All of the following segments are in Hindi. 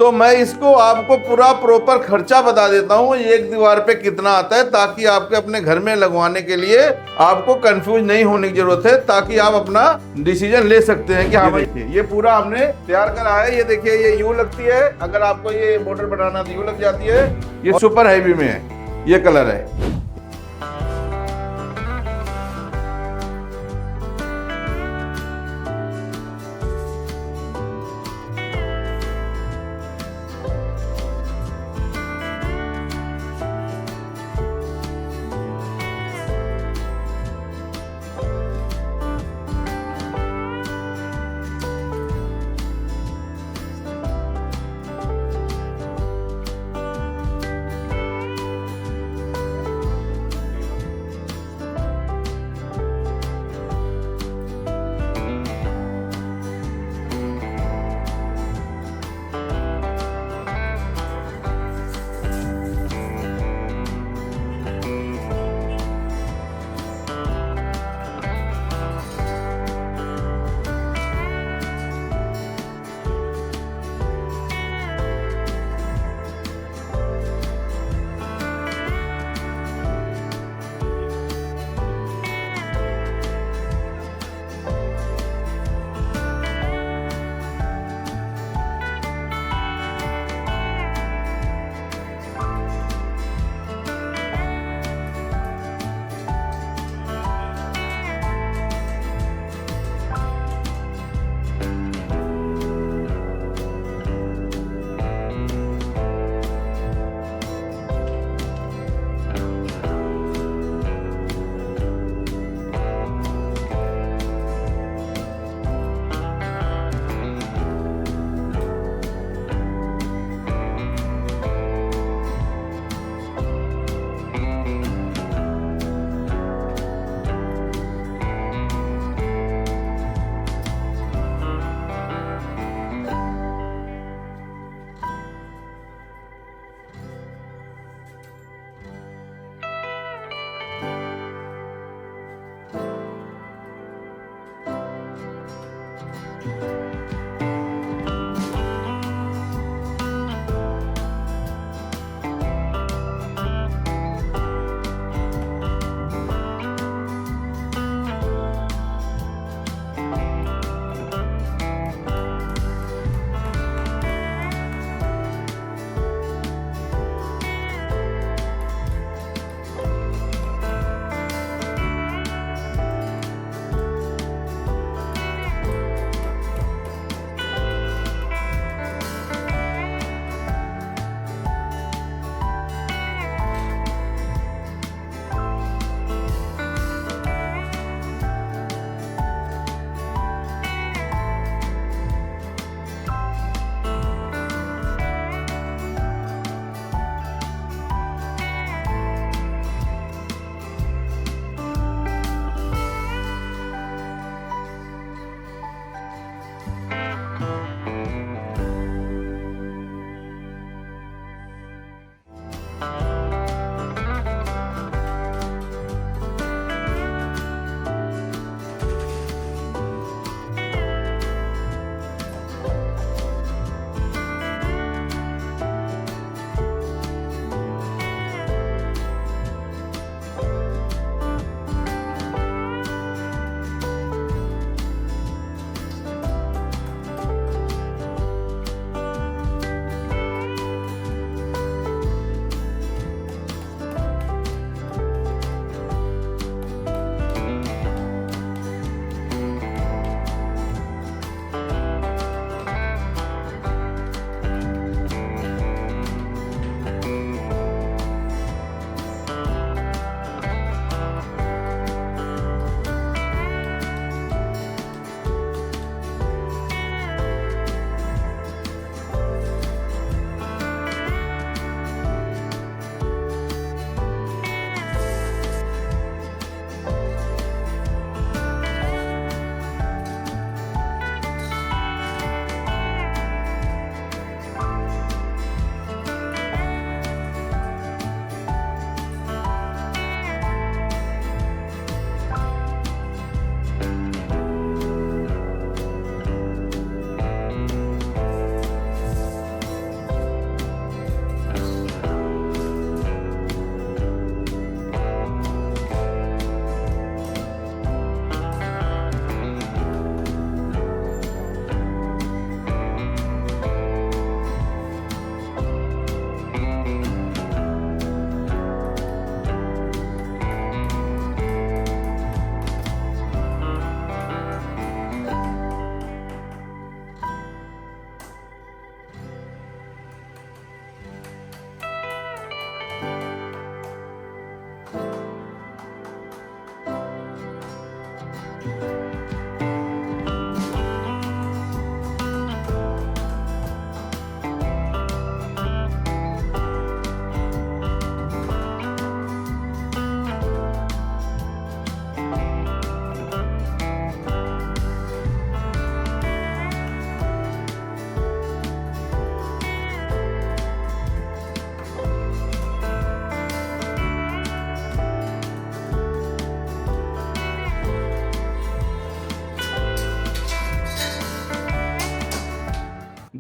तो मैं इसको आपको पूरा प्रॉपर खर्चा बता देता हूँ एक दीवार पे कितना आता है, ताकि आपके अपने घर में लगवाने के लिए आपको कंफ्यूज नहीं होने की जरूरत है, ताकि आप अपना डिसीजन ले सकते हैं कि हाँ भाई ये पूरा हमने तैयार करा है। ये देखिए ये यू लगती है, अगर आपको ये बॉर्डर बनाना तो यू लग जाती है। ये सुपर हैवी में है, ये कलर है।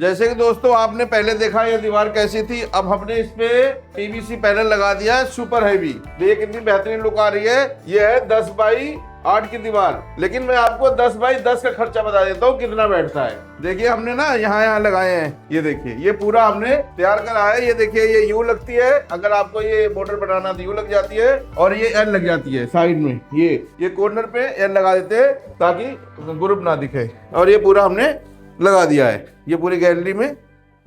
जैसे कि दोस्तों आपने पहले देखा ये दीवार कैसी थी, अब हमने इस पे पीवीसी पैनल लगा दिया है सुपर हैवी। देखिए कितनी बेहतरीन लुक आ रही है। ये है 10 बाई 8 की दीवार, लेकिन मैं आपको 10 बाई 10 का खर्चा बता देता हूँ कितना बैठता है। देखिए हमने ना यहाँ लगाए हैं, ये देखिए ये पूरा हमने तैयार करा है। ये देखिए ये यू लगती है, अगर आपको ये बॉर्डर बनाना तो यू लग जाती है, और ये एल लग जाती है साइड में। ये कॉर्नर पे एल लगा देते हैं ताकि ग्रुप ना दिखे, और ये पूरा हमने लगा दिया है। ये पूरी गैलरी में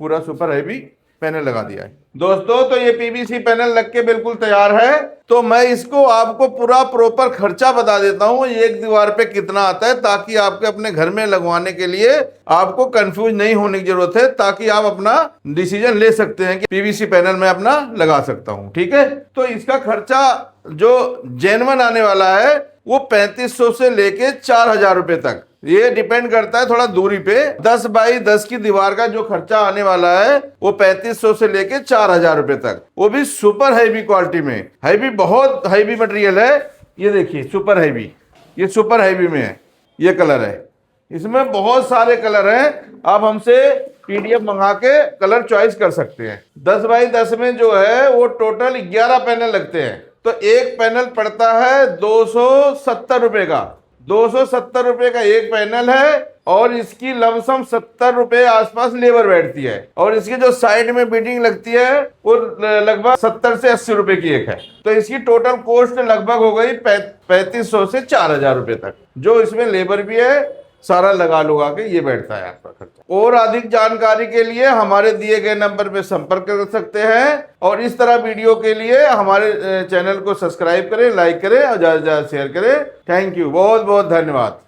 पूरा सुपर हैवी पैनल लगा दिया है दोस्तों। तो ये पीवीसी पैनल लग के बिल्कुल तैयार है। तो मैं इसको आपको पूरा प्रॉपर खर्चा बता देता हूँ एक दीवार पे कितना आता है, ताकि आपके अपने घर में लगवाने के लिए आपको कंफ्यूज नहीं होने की जरूरत है, ताकि आप अपना डिसीजन ले सकते हैं कि पीवीसी पैनल मैं अपना लगा सकता हूँ। ठीक है, तो इसका खर्चा जो जेन्युइन आने वाला है वो 3500 से लेके 4000 रुपए तक, ये डिपेंड करता है थोड़ा दूरी पे। 10 बाई 10 की दीवार का जो खर्चा आने वाला है वो 3500 से लेके 4000 रुपए तक, वो भी सुपर हैवी क्वालिटी में। हैवी, बहुत हैवी मटेरियल है। ये देखिए सुपर हैवी, ये सुपर हैवी में है। ये कलर है, इसमें बहुत सारे कलर हैं। आप हमसे पीडीएफ मंगा के कलर चॉइस कर सकते हैं। 10 बाई 10 में जो है वो टोटल 11 पैनल लगते हैं। तो एक पैनल पड़ता है 270 रुपए का। 270 रुपए का एक पैनल है, और इसकी लमसम 70 रुपए आसपास लेबर बैठती है, और इसकी जो साइड में बिल्डिंग लगती है वो लगभग 70 से 80 रुपए की एक है। तो इसकी टोटल कॉस्ट लगभग हो गई 3500 से 4000 रुपए तक, जो इसमें लेबर भी है, सारा लगा लुगा के ये बैठता है आपका खर्चा। और अधिक जानकारी के लिए हमारे दिए गए नंबर पे संपर्क कर सकते हैं, और इस तरह वीडियो के लिए हमारे चैनल को सब्सक्राइब करें, लाइक करें और ज्यादा से ज्यादा शेयर करें। थैंक यू, बहुत बहुत धन्यवाद।